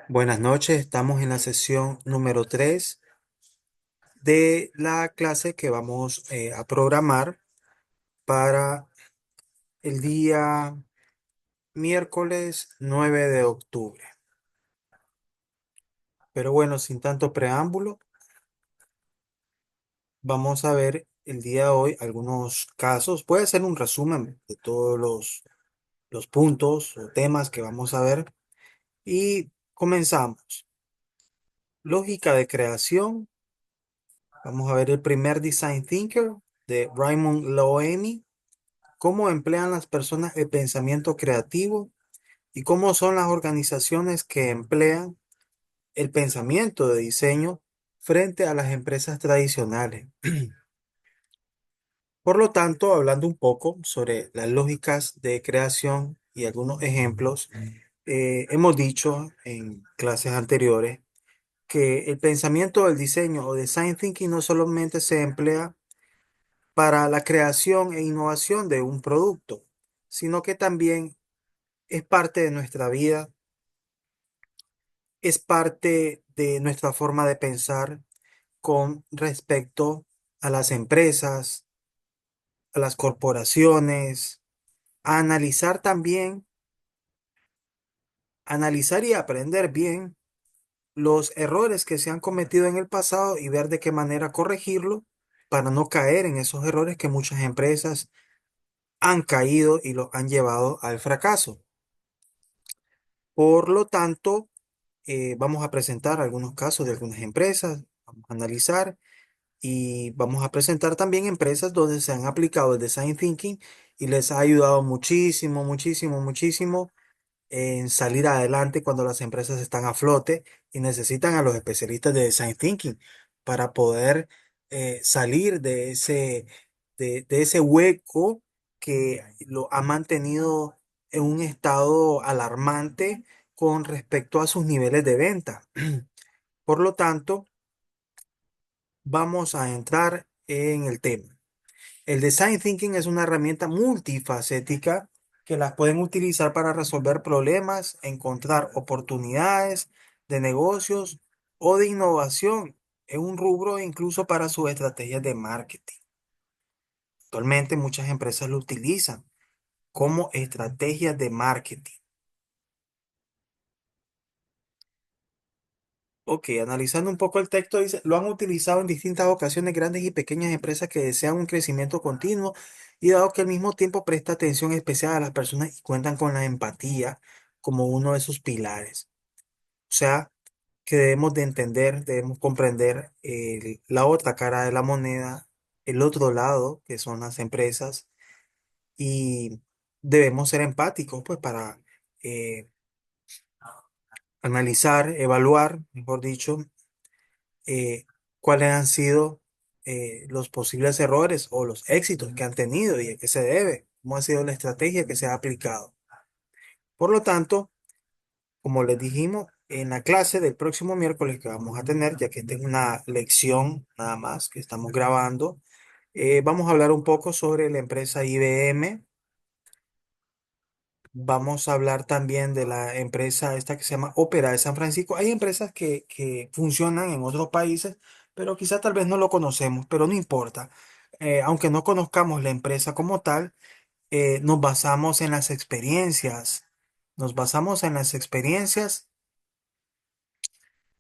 Buenas noches, estamos en la sesión número 3 de la clase que vamos a programar para el día miércoles 9 de octubre. Pero bueno, sin tanto preámbulo, vamos a ver el día de hoy algunos casos. Voy a hacer un resumen de todos los puntos o temas que vamos a ver y comenzamos. Lógica de creación. Vamos a ver el primer Design Thinker de Raymond Loewy. Cómo emplean las personas el pensamiento creativo y cómo son las organizaciones que emplean el pensamiento de diseño frente a las empresas tradicionales. Por lo tanto, hablando un poco sobre las lógicas de creación y algunos ejemplos, hemos dicho en clases anteriores que el pensamiento del diseño o design thinking no solamente se emplea para la creación e innovación de un producto, sino que también es parte de nuestra vida, es parte de nuestra forma de pensar con respecto a las empresas, a las corporaciones, a analizar también, analizar y aprender bien los errores que se han cometido en el pasado y ver de qué manera corregirlo para no caer en esos errores que muchas empresas han caído y los han llevado al fracaso. Por lo tanto, vamos a presentar algunos casos de algunas empresas, vamos a analizar y vamos a presentar también empresas donde se han aplicado el design thinking y les ha ayudado muchísimo, muchísimo, muchísimo en salir adelante cuando las empresas están a flote y necesitan a los especialistas de design thinking para poder salir de ese hueco que lo ha mantenido en un estado alarmante con respecto a sus niveles de venta. Por lo tanto, vamos a entrar en el tema. El design thinking es una herramienta multifacética que las pueden utilizar para resolver problemas, encontrar oportunidades de negocios o de innovación en un rubro e incluso para sus estrategias de marketing. Actualmente muchas empresas lo utilizan como estrategias de marketing. Ok, analizando un poco el texto, dice, lo han utilizado en distintas ocasiones grandes y pequeñas empresas que desean un crecimiento continuo y dado que al mismo tiempo presta atención especial a las personas y cuentan con la empatía como uno de sus pilares. O sea, que debemos de entender, debemos comprender la otra cara de la moneda, el otro lado, que son las empresas, y debemos ser empáticos, pues, para eh, analizar, evaluar, mejor dicho, eh, cuáles han sido los posibles errores o los éxitos que han tenido y a qué se debe, cómo ha sido la estrategia que se ha aplicado. Por lo tanto, como les dijimos, en la clase del próximo miércoles que vamos a tener, ya que esta es una lección nada más que estamos grabando, vamos a hablar un poco sobre la empresa IBM. Vamos a hablar también de la empresa esta que se llama Ópera de San Francisco. Hay empresas que funcionan en otros países, pero quizá tal vez no lo conocemos, pero no importa. Aunque no conozcamos la empresa como tal, nos basamos en las experiencias. Nos basamos en las experiencias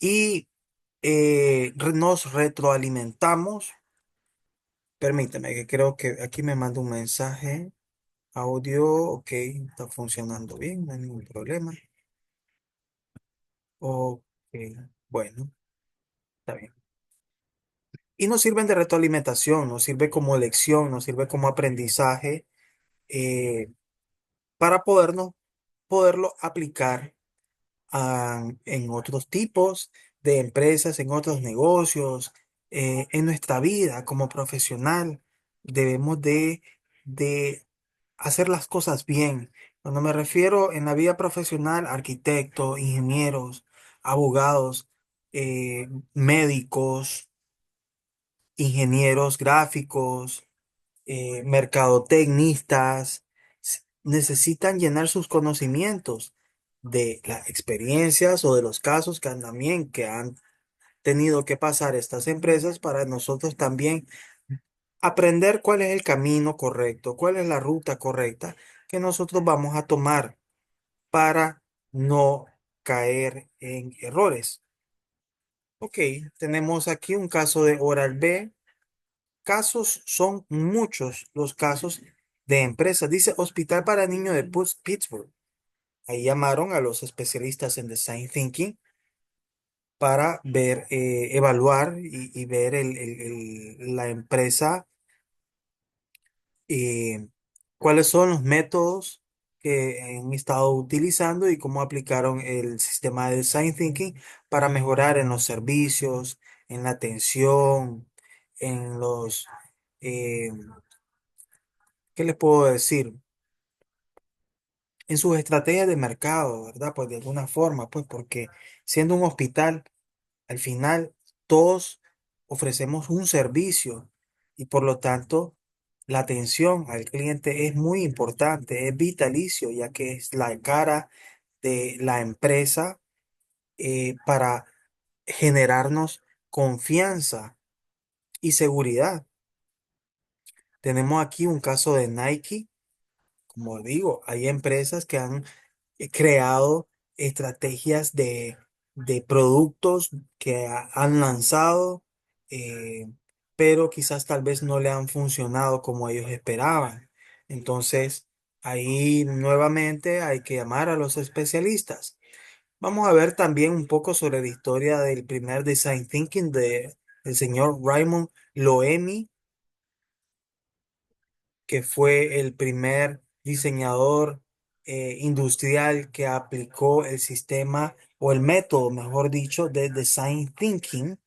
y nos retroalimentamos. Permíteme, que creo que aquí me manda un mensaje. Audio, ok, está funcionando bien, no hay ningún problema. Ok, bueno, está bien. Y nos sirven de retroalimentación, nos sirve como lección, nos sirve como aprendizaje eh, para poderlo aplicar en otros tipos de empresas, en otros negocios, en nuestra vida como profesional. Debemos de hacer las cosas bien. Cuando me refiero en la vida profesional, arquitectos, ingenieros, abogados, médicos, ingenieros gráficos, mercadotecnistas, necesitan llenar sus conocimientos. de las experiencias o de los casos que también que han tenido que pasar estas empresas para nosotros también aprender cuál es el camino correcto, cuál es la ruta correcta que nosotros vamos a tomar para no caer en errores. Ok, tenemos aquí un caso de Oral B. Casos son muchos los casos de empresas. Dice Hospital para Niños de Pittsburgh. Ahí llamaron a los especialistas en Design Thinking para ver, evaluar y ver la empresa, cuáles son los métodos que han estado utilizando y cómo aplicaron el sistema de Design Thinking para mejorar en los servicios, en la atención, en los, eh, ¿qué les puedo decir? En sus estrategias de mercado, ¿verdad? Pues de alguna forma, pues porque siendo un hospital, al final todos ofrecemos un servicio y por lo tanto la atención al cliente es muy importante, es vitalicio, ya que es la cara de la empresa, para generarnos confianza y seguridad. Tenemos aquí un caso de Nike. Como digo, hay empresas que han creado estrategias de productos que han lanzado, eh, pero quizás tal vez no le han funcionado como ellos esperaban. Entonces, ahí nuevamente hay que llamar a los especialistas. Vamos a ver también un poco sobre la historia del primer design thinking del señor Raymond Loewy, que fue el primer diseñador, industrial que aplicó el sistema o el método, mejor dicho, de design thinking,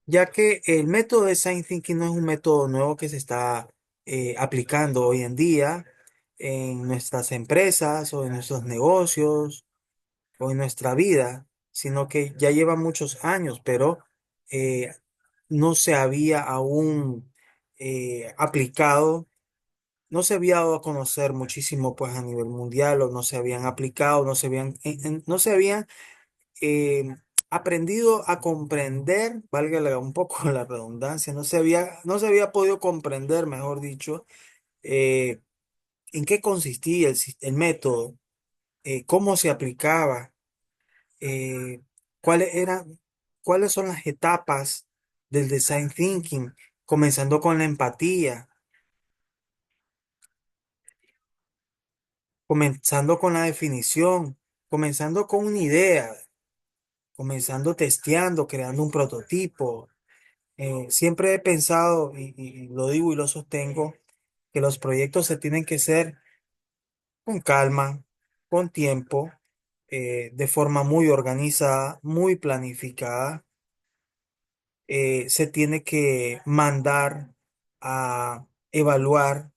ya que el método de design thinking no es un método nuevo que se está, aplicando hoy en día en nuestras empresas o en nuestros negocios o en nuestra vida, sino que ya lleva muchos años, pero eh, no se había aún, aplicado. No se había dado a conocer muchísimo pues a nivel mundial, o no se habían aplicado, no se habían, eh, aprendido a comprender, valga un poco la redundancia, no se había podido comprender, mejor dicho, eh, en qué consistía el método, cómo se aplicaba, eh, cuáles eran, cuáles son las etapas del design thinking, comenzando con la empatía, comenzando con la definición, comenzando con una idea, comenzando testeando, creando un prototipo. Siempre he pensado, y lo digo y lo sostengo, que los proyectos se tienen que hacer con calma, con tiempo, de forma muy organizada, muy planificada. Se tiene que mandar a evaluar,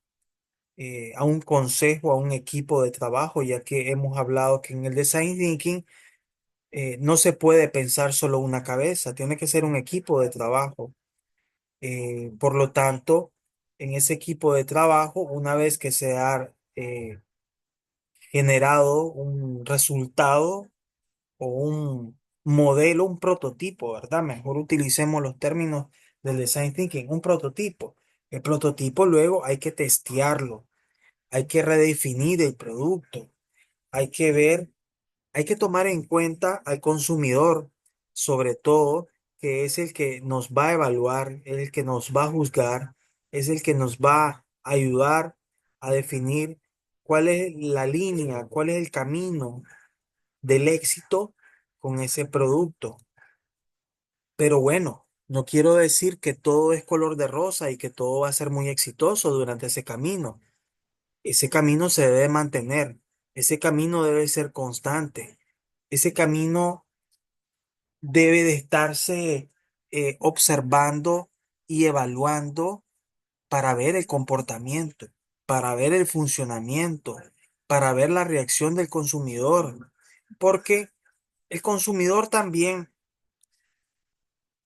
a un consejo, a un equipo de trabajo, ya que hemos hablado que en el design thinking, no se puede pensar solo una cabeza, tiene que ser un equipo de trabajo. Por lo tanto, en ese equipo de trabajo, una vez que se ha, generado un resultado o un modelo, un prototipo, ¿verdad? Mejor utilicemos los términos del design thinking, un prototipo. El prototipo luego hay que testearlo, hay que redefinir el producto, hay que ver. Hay que tomar en cuenta al consumidor, sobre todo, que es el que nos va a evaluar, el que nos va a juzgar, es el que nos va a ayudar a definir cuál es la línea, cuál es el camino del éxito con ese producto. Pero bueno, no quiero decir que todo es color de rosa y que todo va a ser muy exitoso durante ese camino. Ese camino se debe mantener, ese camino debe ser constante, ese camino debe de estarse, observando y evaluando para ver el comportamiento, para ver el funcionamiento, para ver la reacción del consumidor, porque el consumidor también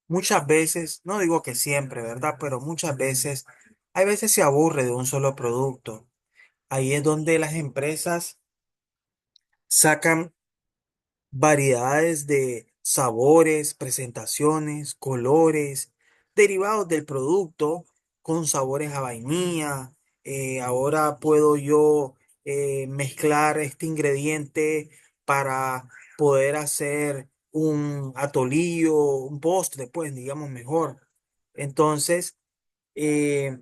muchas veces, no digo que siempre, ¿verdad? Pero muchas veces, hay veces se aburre de un solo producto. Ahí es donde las empresas sacan variedades de sabores, presentaciones, colores, derivados del producto con sabores a vainilla. Ahora puedo yo mezclar este ingrediente para poder hacer un atolillo, un postre, pues digamos mejor. Entonces, eh,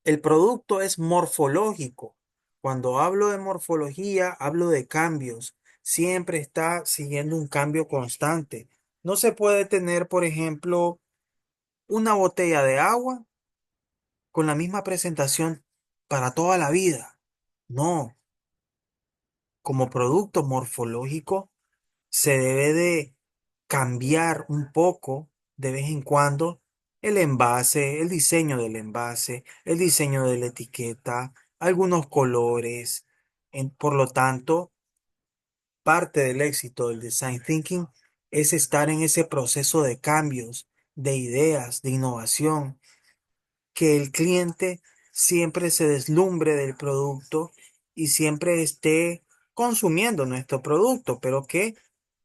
el producto es morfológico. Cuando hablo de morfología, hablo de cambios. Siempre está siguiendo un cambio constante. No se puede tener, por ejemplo, una botella de agua con la misma presentación para toda la vida. No, como producto morfológico se debe de cambiar un poco de vez en cuando el envase, el diseño del envase, el diseño de la etiqueta, algunos colores. Por lo tanto, parte del éxito del design thinking es estar en ese proceso de cambios, de ideas, de innovación, que el cliente siempre se deslumbre del producto y siempre esté consumiendo nuestro producto, pero que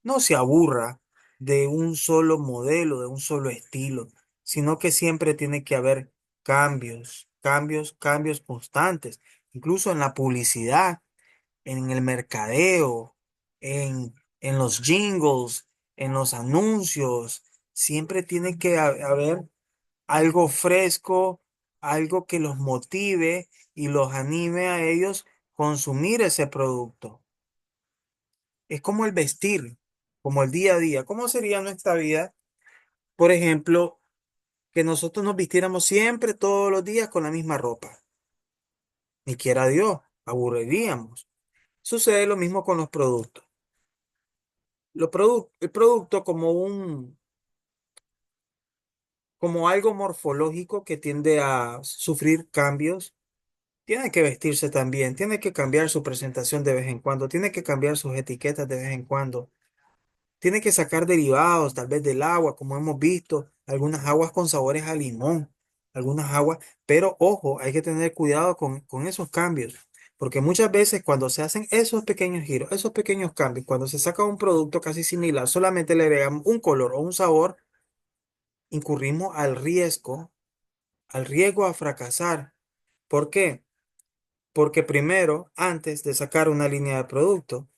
no se aburra de un solo modelo, de un solo estilo, sino que siempre tiene que haber cambios, cambios, cambios constantes, incluso en la publicidad, en el mercadeo, en los jingles, en los anuncios, siempre tiene que haber algo fresco, algo que los motive y los anime a ellos consumir ese producto. Es como el vestir, como el día a día. ¿Cómo sería nuestra vida? Por ejemplo, que nosotros nos vistiéramos siempre, todos los días, con la misma ropa. Ni quiera Dios, aburriríamos. Sucede lo mismo con los productos. El producto como como algo morfológico que tiende a sufrir cambios. Tiene que vestirse también, tiene que cambiar su presentación de vez en cuando, tiene que cambiar sus etiquetas de vez en cuando, tiene que sacar derivados tal vez del agua, como hemos visto, algunas aguas con sabores a limón, algunas aguas, pero ojo, hay que tener cuidado con esos cambios, porque muchas veces cuando se hacen esos pequeños giros, esos pequeños cambios, cuando se saca un producto casi similar, solamente le agregamos un color o un sabor, incurrimos al riesgo a fracasar. ¿Por qué? Porque primero, antes de sacar una línea de producto,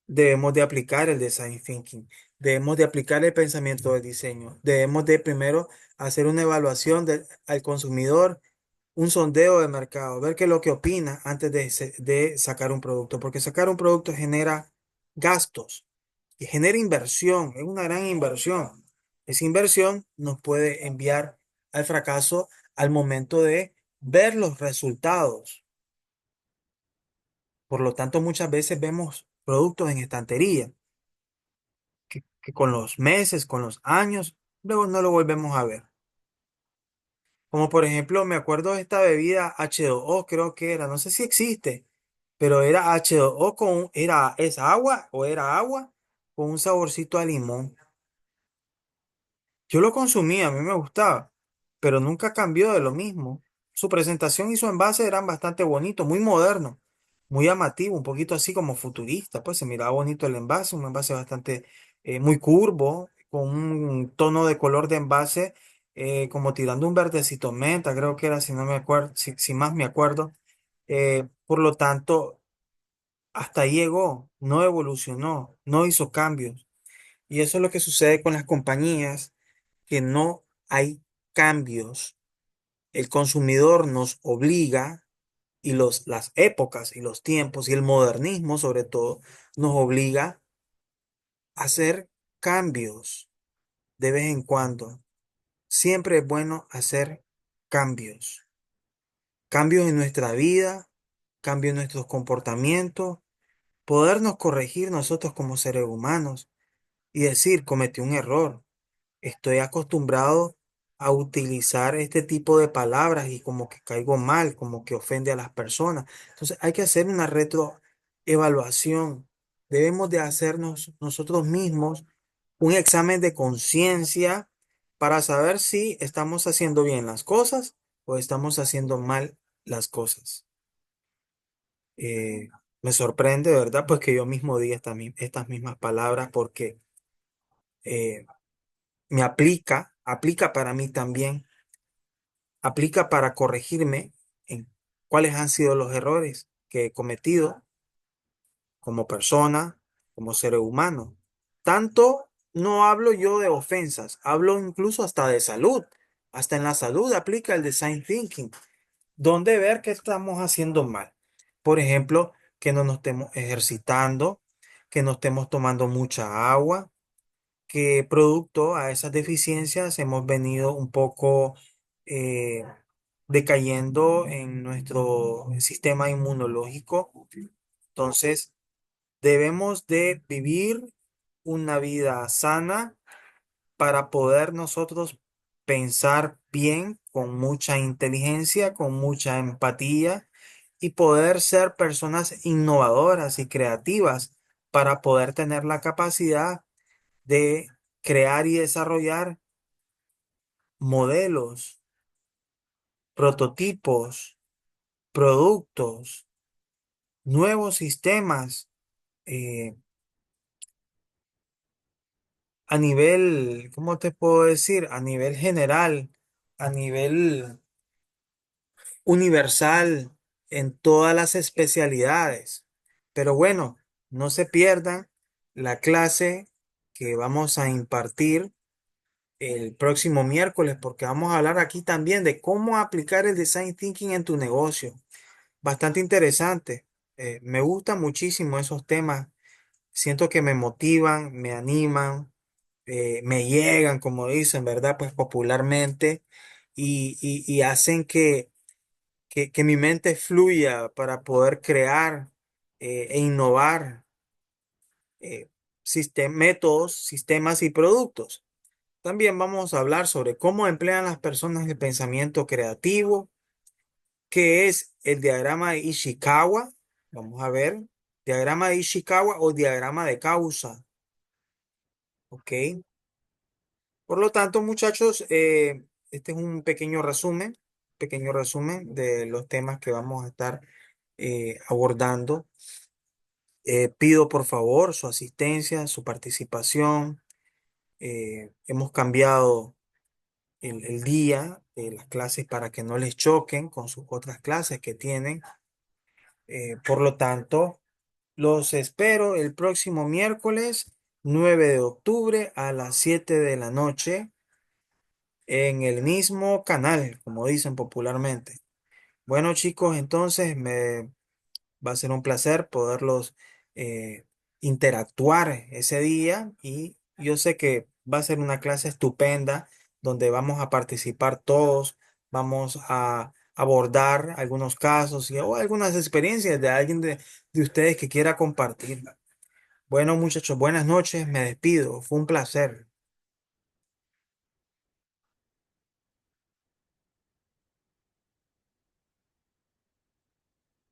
debemos de aplicar el design thinking, debemos de aplicar el pensamiento de diseño, debemos de primero hacer una evaluación al consumidor, un sondeo de mercado, ver qué es lo que opina antes de sacar un producto, porque sacar un producto genera gastos y genera inversión, es una gran inversión. Esa inversión nos puede enviar al fracaso al momento de ver los resultados. Por lo tanto, muchas veces vemos productos en estantería que con los meses, con los años, luego no lo volvemos a ver. Como por ejemplo, me acuerdo de esta bebida H2O, creo que era, no sé si existe, pero era H2O ¿es agua o era agua con un saborcito a limón? Yo lo consumía, a mí me gustaba, pero nunca cambió de lo mismo. Su presentación y su envase eran bastante bonitos, muy modernos, muy llamativos, un poquito así como futurista, pues se miraba bonito el envase, un envase bastante muy curvo, con un tono de color de envase como tirando un verdecito menta, creo que era, si no me acuerdo, si más me acuerdo. Por lo tanto, hasta ahí llegó, no evolucionó, no hizo cambios. Y eso es lo que sucede con las compañías que no hay cambios. El consumidor nos obliga y las épocas y los tiempos y el modernismo sobre todo nos obliga a hacer cambios de vez en cuando. Siempre es bueno hacer cambios. Cambios en nuestra vida, cambios en nuestros comportamientos, podernos corregir nosotros como seres humanos y decir, cometí un error. Estoy acostumbrado a utilizar este tipo de palabras y como que caigo mal, como que ofende a las personas. Entonces hay que hacer una retroevaluación. Debemos de hacernos nosotros mismos un examen de conciencia para saber si estamos haciendo bien las cosas o estamos haciendo mal las cosas. Me sorprende, ¿verdad? Pues que yo mismo diga estas mismas palabras porque eh, me aplica para mí también, aplica para corregirme en cuáles han sido los errores que he cometido como persona, como ser humano. Tanto no hablo yo de ofensas, hablo incluso hasta de salud. Hasta en la salud aplica el design thinking, donde ver qué estamos haciendo mal. Por ejemplo, que no nos estemos ejercitando, que no estemos tomando mucha agua, que producto a esas deficiencias hemos venido un poco eh, decayendo en nuestro sistema inmunológico. Entonces, debemos de vivir una vida sana para poder nosotros pensar bien, con mucha inteligencia, con mucha empatía y poder ser personas innovadoras y creativas para poder tener la capacidad de crear y desarrollar modelos, prototipos, productos, nuevos sistemas eh, a nivel, ¿cómo te puedo decir? A nivel general, a nivel universal, en todas las especialidades. Pero bueno, no se pierdan la clase que vamos a impartir el próximo miércoles, porque vamos a hablar aquí también de cómo aplicar el design thinking en tu negocio. Bastante interesante. Me gustan muchísimo esos temas. Siento que me motivan, me animan, me llegan, como dicen, ¿verdad? Pues popularmente y hacen que mi mente fluya para poder crear e innovar métodos, sistemas y productos. También vamos a hablar sobre cómo emplean las personas el pensamiento creativo, qué es el diagrama de Ishikawa. Vamos a ver, diagrama de Ishikawa o diagrama de causa. ¿Ok? Por lo tanto, muchachos, este es un pequeño resumen de los temas que vamos a estar abordando. Pido por favor su asistencia, su participación. Hemos cambiado el día de las clases para que no les choquen con sus otras clases que tienen. Por lo tanto, los espero el próximo miércoles 9 de octubre a las 7 de la noche en el mismo canal, como dicen popularmente. Bueno, chicos, entonces va a ser un placer poderlos eh, interactuar ese día y yo sé que va a ser una clase estupenda donde vamos a participar todos, vamos a abordar algunos casos o algunas experiencias de alguien de ustedes que quiera compartir. Bueno, muchachos, buenas noches, me despido, fue un placer.